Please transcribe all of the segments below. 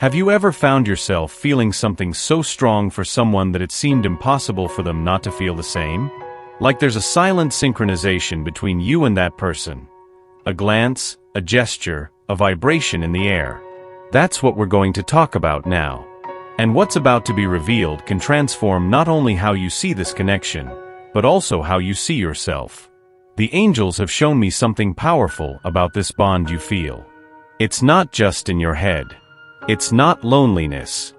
Have you ever found yourself feeling something so strong for someone that it seemed impossible for them not to feel the same? Like there's a silent synchronization between you and that person. A glance, a gesture, a vibration in the air. That's what we're going to talk about now. And what's about to be revealed can transform not only how you see this connection, but also how you see yourself. The angels have shown me something powerful about this bond you feel. It's not just in your head. It's not loneliness.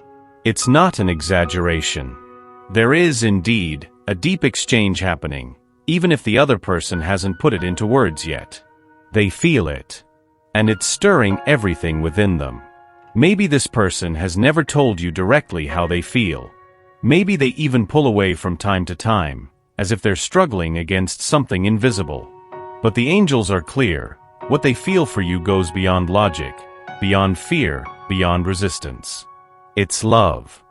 It's not an exaggeration. There is, indeed, a deep exchange happening, even if the other person hasn't put it into words yet. They feel it. And it's stirring everything within them. Maybe this person has never told you directly how they feel. Maybe they even pull away from time to time, as if they're struggling against something invisible. But the angels are clear. What they feel for you goes beyond logic, beyond fear, beyond resistance. It's love.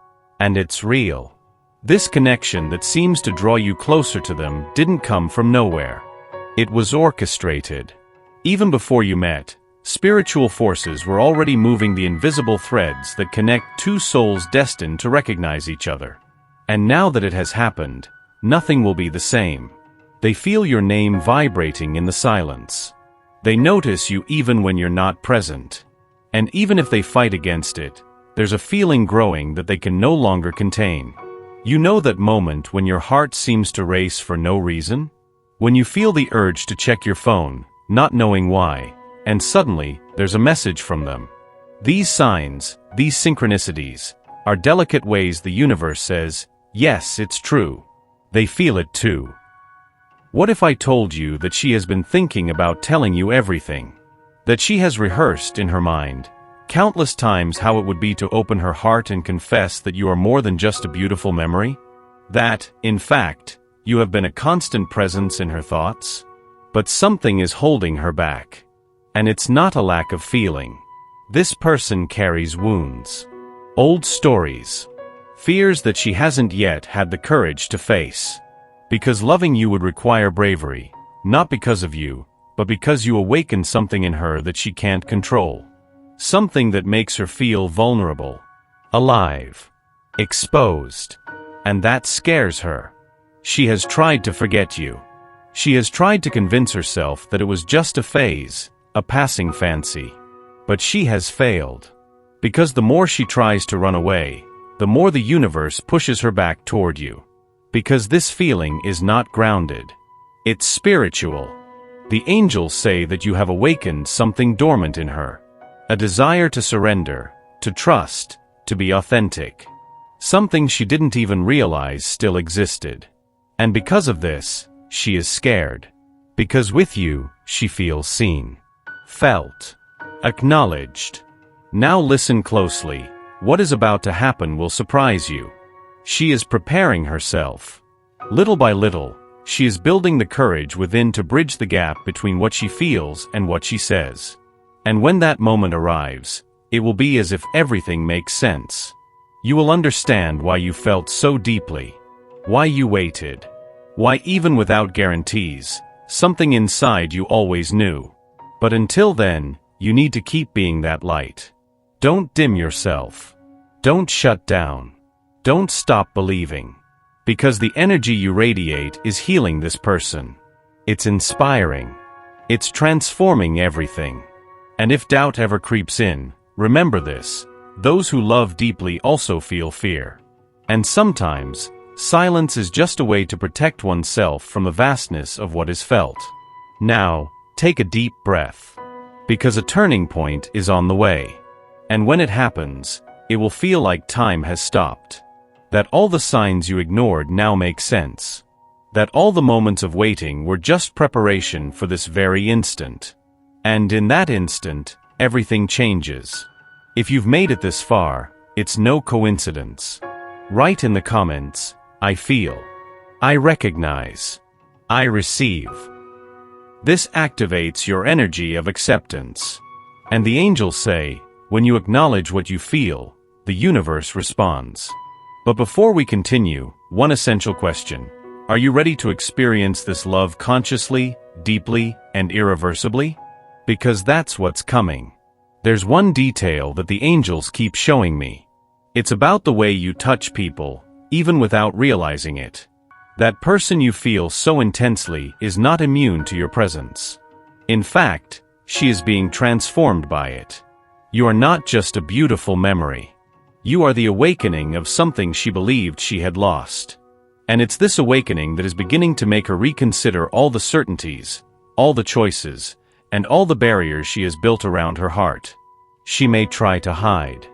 And it's real. This connection that seems to draw you closer to them didn't come from nowhere. It was orchestrated. Even before you met, spiritual forces were already moving the invisible threads that connect two souls destined to recognize each other. And now that it has happened, nothing will be the same. They feel your name vibrating in the silence. They notice you even when you're not present. And even if they fight against it, there's a feeling growing that they can no longer contain. You know that moment when your heart seems to race for no reason? When you feel the urge to check your phone, not knowing why, and suddenly, there's a message from them. These signs, these synchronicities, are delicate ways the universe says, yes, it's true. They feel it too. What if I told you that she has been thinking about telling you everything? That she has rehearsed in her mind countless times how it would be to open her heart and confess that you are more than just a beautiful memory? That, in fact, you have been a constant presence in her thoughts? But something is holding her back. And it's not a lack of feeling. This person carries wounds. Old stories. Fears that she hasn't yet had the courage to face. Because loving you would require bravery, not because of you, but because you awaken something in her that she can't control. Something that makes her feel vulnerable, alive, exposed. And that scares her. She has tried to forget you. She has tried to convince herself that it was just a phase, a passing fancy. But she has failed. Because the more she tries to run away, the more the universe pushes her back toward you. Because this feeling is not grounded. It's spiritual. The angels say that you have awakened something dormant in her. A desire to surrender, to trust, to be authentic. Something she didn't even realize still existed. And because of this, she is scared. Because with you, she feels seen. Felt. Acknowledged. Now listen closely. What is about to happen will surprise you. She is preparing herself. Little by little, she is building the courage within to bridge the gap between what she feels and what she says. And when that moment arrives, it will be as if everything makes sense. You will understand why you felt so deeply. Why you waited. Why even without guarantees, something inside you always knew. But until then, you need to keep being that light. Don't dim yourself. Don't shut down. Don't stop believing. Because the energy you radiate is healing this person. It's inspiring. It's transforming everything. And if doubt ever creeps in, remember this: those who love deeply also feel fear. And sometimes, silence is just a way to protect oneself from the vastness of what is felt. Now, take a deep breath. Because a turning point is on the way. And when it happens, it will feel like time has stopped. That all the signs you ignored now make sense. That all the moments of waiting were just preparation for this very instant. And in that instant, everything changes. If you've made it this far, it's no coincidence. Write in the comments, I feel. I recognize. I receive. This activates your energy of acceptance. And the angels say, when you acknowledge what you feel, the universe responds. But before we continue, one essential question. Are you ready to experience this love consciously, deeply, and irreversibly? Because that's what's coming. There's one detail that the angels keep showing me. It's about the way you touch people, even without realizing it. That person you feel so intensely is not immune to your presence. In fact, she is being transformed by it. You are not just a beautiful memory. You are the awakening of something she believed she had lost. And it's this awakening that is beginning to make her reconsider all the certainties, all the choices, and all the barriers she has built around her heart. She may try to hide.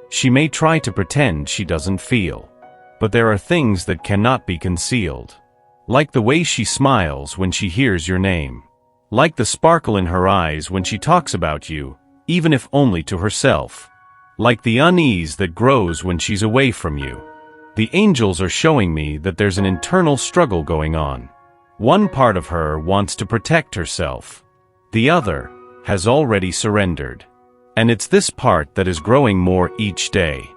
She may try to pretend she doesn't feel. But there are things that cannot be concealed. Like the way she smiles when she hears your name. Like the sparkle in her eyes when she talks about you, even if only to herself. Like the unease that grows when she's away from you. The angels are showing me that there's an internal struggle going on. One part of her wants to protect herself. The other has already surrendered. And it's this part that is growing more each day.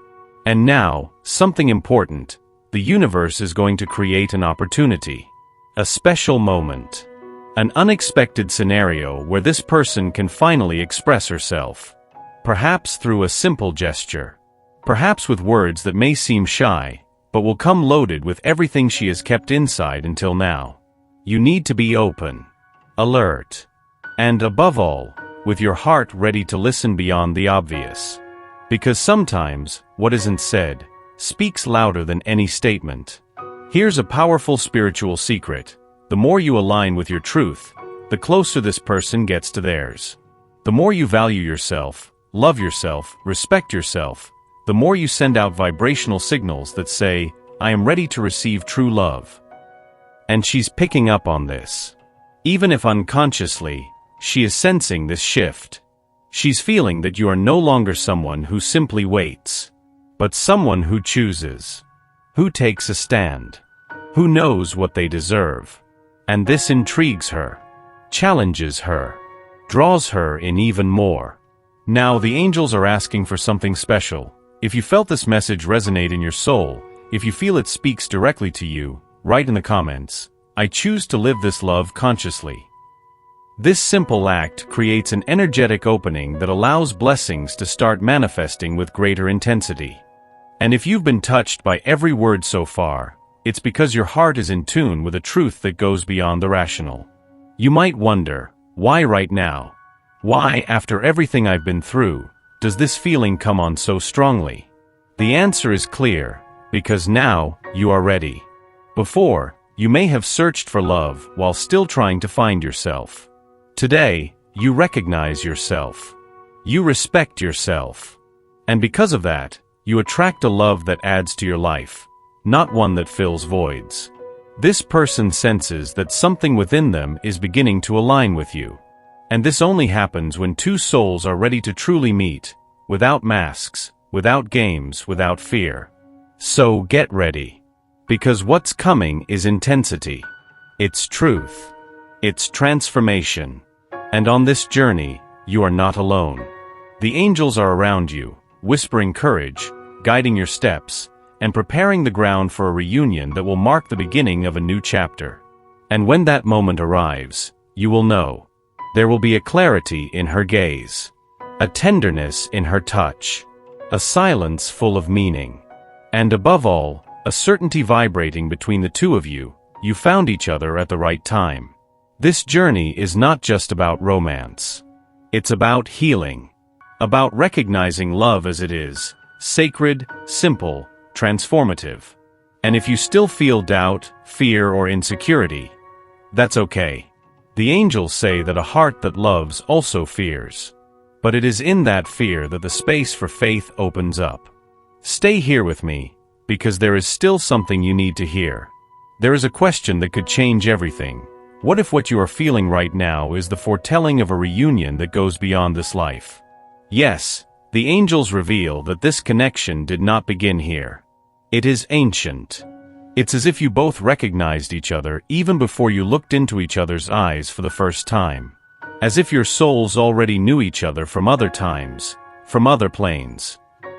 And now, something important. The universe is going to create an opportunity. A special moment. An unexpected scenario where this person can finally express herself. Perhaps through a simple gesture. Perhaps with words that may seem shy, but will come loaded with everything she has kept inside until now. You need to be open, alert, and above all, with your heart ready to listen beyond the obvious. Because sometimes, what isn't said, speaks louder than any statement. Here's a powerful spiritual secret. The more you align with your truth, the closer this person gets to theirs. The more you value yourself, love yourself, respect yourself, the more you send out vibrational signals that say, I am ready to receive true love. And she's picking up on this. Even if unconsciously, she is sensing this shift. She's feeling that you are no longer someone who simply waits, but someone who chooses, who takes a stand, who knows what they deserve. And this intrigues her, challenges her, draws her in even more. Now the angels are asking for something special. If you felt this message resonate in your soul, if you feel it speaks directly to you, write in the comments, I choose to live this love consciously. This simple act creates an energetic opening that allows blessings to start manifesting with greater intensity. And if you've been touched by every word so far, it's because your heart is in tune with a truth that goes beyond the rational. You might wonder, why right now? Why, after everything I've been through, does this feeling come on so strongly? The answer is clear, because now, you are ready. Before, you may have searched for love while still trying to find yourself. Today, you recognize yourself. You respect yourself. And because of that, you attract a love that adds to your life, not one that fills voids. This person senses that something within them is beginning to align with you. And this only happens when two souls are ready to truly meet, without masks, without games, without fear. So get ready. Because what's coming is intensity. It's truth. It's transformation. And on this journey, you are not alone. The angels are around you, whispering courage, guiding your steps, and preparing the ground for a reunion that will mark the beginning of a new chapter. And when that moment arrives, you will know. There will be a clarity in her gaze, a tenderness in her touch, a silence full of meaning, and above all, a certainty vibrating between the two of you. You found each other at the right time. This journey is not just about romance. It's about healing, about recognizing love as it is, sacred, simple, transformative. And if you still feel doubt, fear, or insecurity, that's okay. The angels say that a heart that loves also fears. But it is in that fear that the space for faith opens up. Stay here with me, because there is still something you need to hear. There is a question that could change everything. What if what you are feeling right now is the foretelling of a reunion that goes beyond this life? Yes, the angels reveal that this connection did not begin here. It is ancient. It's as if you both recognized each other even before you looked into each other's eyes for the first time. As if your souls already knew each other from other times, from other planes.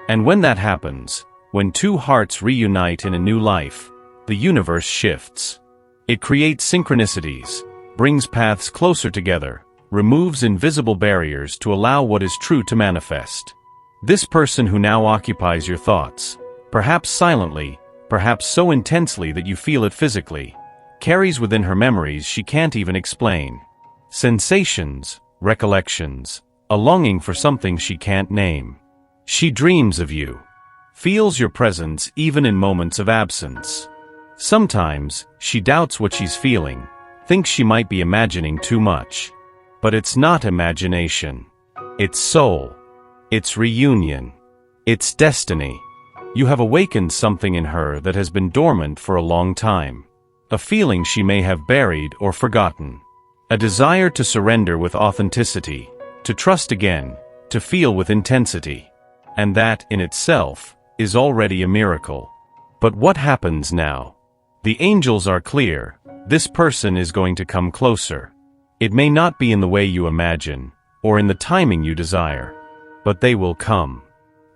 And when that happens, when two hearts reunite in a new life, the universe shifts. It creates synchronicities, brings paths closer together, removes invisible barriers to allow what is true to manifest. This person who now occupies your thoughts, perhaps silently, perhaps so intensely that you feel it physically, carries within her memories she can't even explain. Sensations, recollections, a longing for something she can't name. She dreams of you, feels your presence even in moments of absence. Sometimes, she doubts what she's feeling, thinks she might be imagining too much. But it's not imagination. It's soul. It's reunion. It's destiny. You have awakened something in her that has been dormant for a long time. A feeling she may have buried or forgotten. A desire to surrender with authenticity, to trust again, to feel with intensity. And that, in itself, is already a miracle. But what happens now? The angels are clear. This person is going to come closer. It may not be in the way you imagine, or in the timing you desire, but they will come.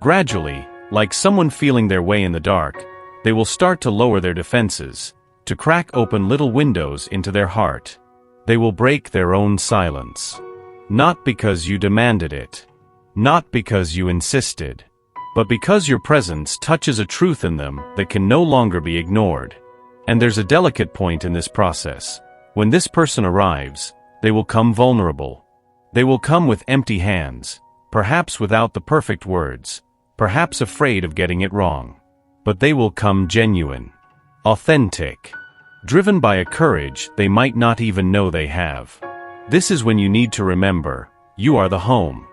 Gradually, like someone feeling their way in the dark, they will start to lower their defenses, to crack open little windows into their heart. They will break their own silence. Not because you demanded it, not because you insisted, but because your presence touches a truth in them that can no longer be ignored. And there's a delicate point in this process. When this person arrives, they will come vulnerable. They will come with empty hands, perhaps without the perfect words, perhaps afraid of getting it wrong. But they will come genuine, authentic, driven by a courage they might not even know they have. This is when you need to remember, you are the home.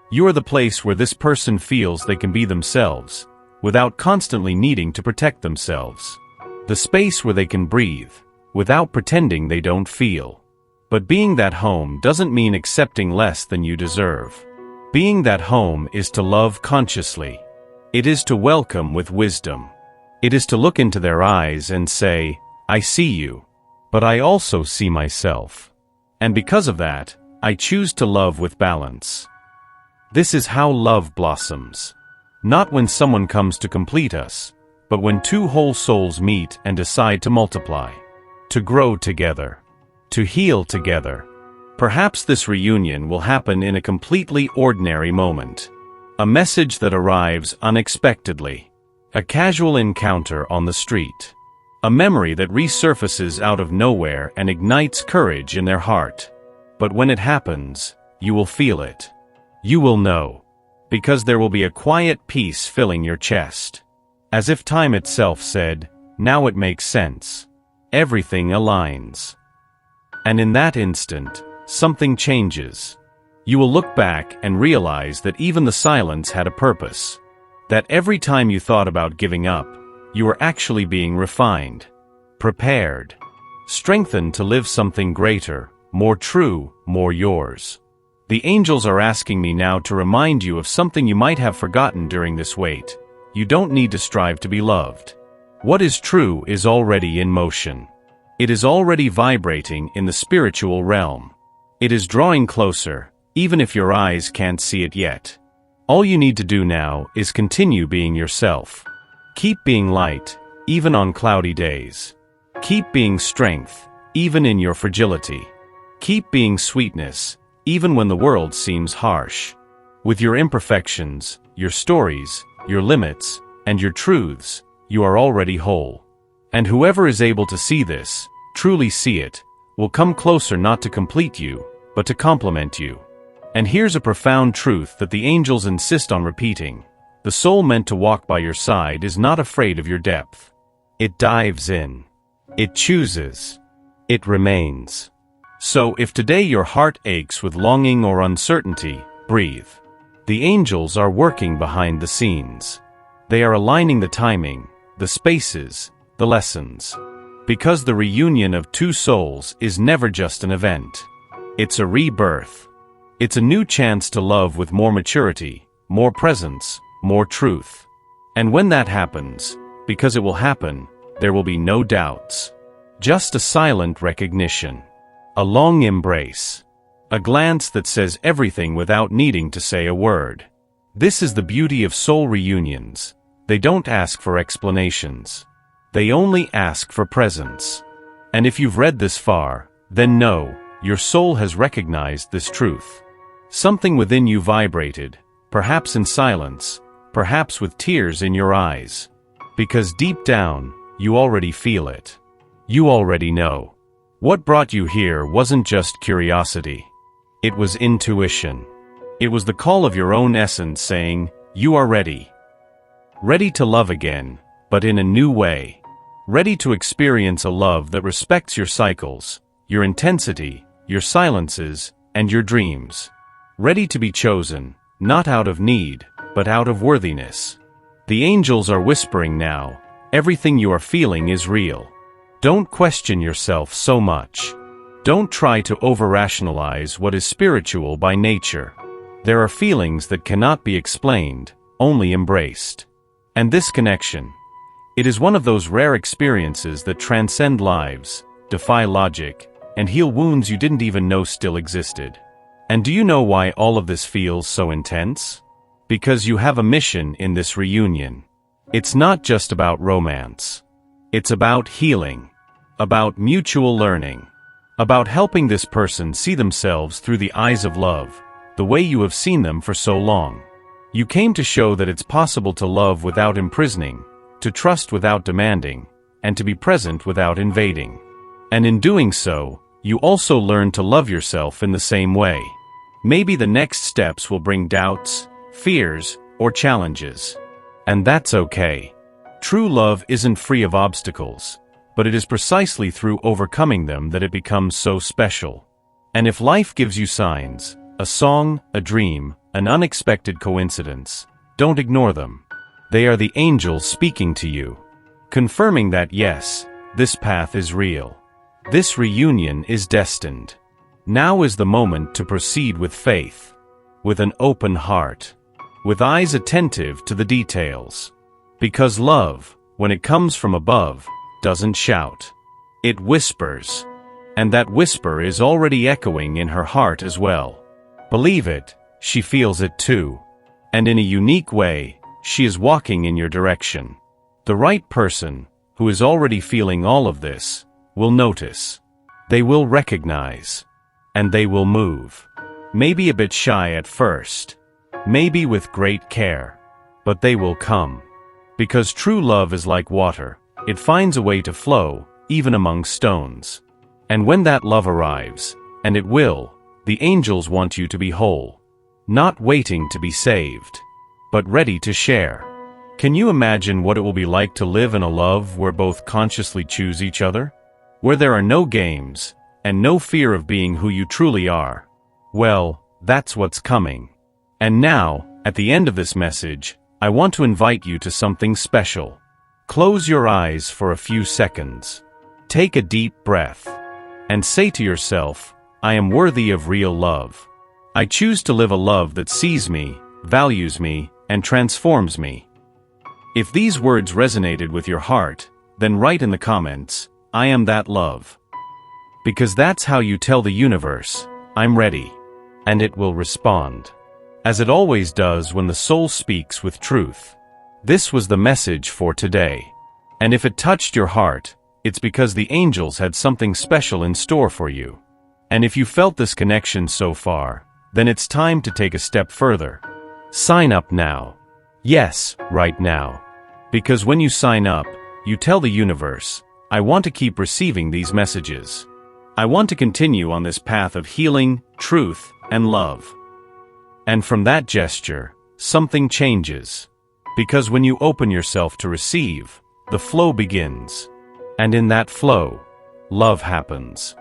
You are the place where this person feels they can be themselves, without constantly needing to protect themselves. The space where they can breathe, without pretending they don't feel. But being that home doesn't mean accepting less than you deserve. Being that home is to love consciously. It is to welcome with wisdom. It is to look into their eyes and say, I see you, but I also see myself. And because of that, I choose to love with balance. This is how love blossoms. Not when someone comes to complete us, but when two whole souls meet and decide to multiply, to grow together, to heal together. Perhaps this reunion will happen in a completely ordinary moment. A message that arrives unexpectedly. A casual encounter on the street. A memory that resurfaces out of nowhere and ignites courage in their heart. But when it happens, you will feel it. You will know. Because there will be a quiet peace filling your chest. As if time itself said, now it makes sense. Everything aligns. And in that instant, something changes. You will look back and realize that even the silence had a purpose. That every time you thought about giving up, you were actually being refined, prepared, strengthened to live something greater, more true, more yours. The angels are asking me now to remind you of something you might have forgotten during this wait. You don't need to strive to be loved. What is true is already in motion. It is already vibrating in the spiritual realm. It is drawing closer, even if your eyes can't see it yet. All you need to do now is continue being yourself. Keep being light, even on cloudy days. Keep being strength, even in your fragility. Keep being sweetness, even when the world seems harsh. With your imperfections, your stories, your limits, and your truths, you are already whole. And whoever is able to see this, truly see it, will come closer not to complete you, but to complement you. And here's a profound truth that the angels insist on repeating. The soul meant to walk by your side is not afraid of your depth. It dives in. It chooses. It remains. So if today your heart aches with longing or uncertainty, breathe. The angels are working behind the scenes. They are aligning the timing, the spaces, the lessons. Because the reunion of two souls is never just an event. It's a rebirth. It's a new chance to love with more maturity, more presence, more truth. And when that happens, because it will happen, there will be no doubts. Just a silent recognition. A long embrace. A glance that says everything without needing to say a word. This is the beauty of soul reunions. They don't ask for explanations. They only ask for presence. And if you've read this far, then know, your soul has recognized this truth. Something within you vibrated, perhaps in silence, perhaps with tears in your eyes. Because deep down, you already feel it. You already know. What brought you here wasn't just curiosity. It was intuition. It was the call of your own essence saying, you are ready. Ready to love again, but in a new way. Ready to experience a love that respects your cycles, your intensity, your silences, and your dreams. Ready to be chosen, not out of need, but out of worthiness. The angels are whispering now, everything you are feeling is real. Don't question yourself so much. Don't try to over-rationalize what is spiritual by nature. There are feelings that cannot be explained, only embraced. And this connection, it is one of those rare experiences that transcend lives, defy logic, and heal wounds you didn't even know still existed. And do you know why all of this feels so intense? Because you have a mission in this reunion. It's not just about romance. It's about healing. About mutual learning. About helping this person see themselves through the eyes of love, the way you have seen them for so long. You came to show that it's possible to love without imprisoning, to trust without demanding, and to be present without invading. And in doing so, you also learn to love yourself in the same way. Maybe the next steps will bring doubts, fears, or challenges. And that's okay. True love isn't free of obstacles, but it is precisely through overcoming them that it becomes so special. And if life gives you signs, a song, a dream, an unexpected coincidence, don't ignore them. They are the angels speaking to you, confirming that yes, this path is real. This reunion is destined. Now is the moment to proceed with faith, with an open heart, with eyes attentive to the details. Because love, when it comes from above, doesn't shout. It whispers. And that whisper is already echoing in her heart as well. Believe it, she feels it too. And in a unique way, she is walking in your direction. The right person, who is already feeling all of this, will notice. They will recognize. And they will move. Maybe a bit shy at first. Maybe with great care. But they will come. Because true love is like water. It finds a way to flow, even among stones. And when that love arrives, and it will, the angels want you to be whole. Not waiting to be saved, but ready to share. Can you imagine what it will be like to live in a love where both consciously choose each other? Where there are no games, and no fear of being who you truly are? Well, that's what's coming. And now, at the end of this message, I want to invite you to something special. Close your eyes for a few seconds. Take a deep breath. And say to yourself, I am worthy of real love. I choose to live a love that sees me, values me, and transforms me. If these words resonated with your heart, then write in the comments, I am that love. Because that's how you tell the universe, I'm ready. And it will respond. As it always does when the soul speaks with truth. This was the message for today. And if it touched your heart, it's because the angels had something special in store for you. And if you felt this connection so far, then it's time to take a step further. Sign up now. Yes, right now. Because when you sign up, you tell the universe, I want to keep receiving these messages. I want to continue on this path of healing, truth, and love. And from that gesture, something changes. Because when you open yourself to receive, the flow begins. And in that flow, love happens.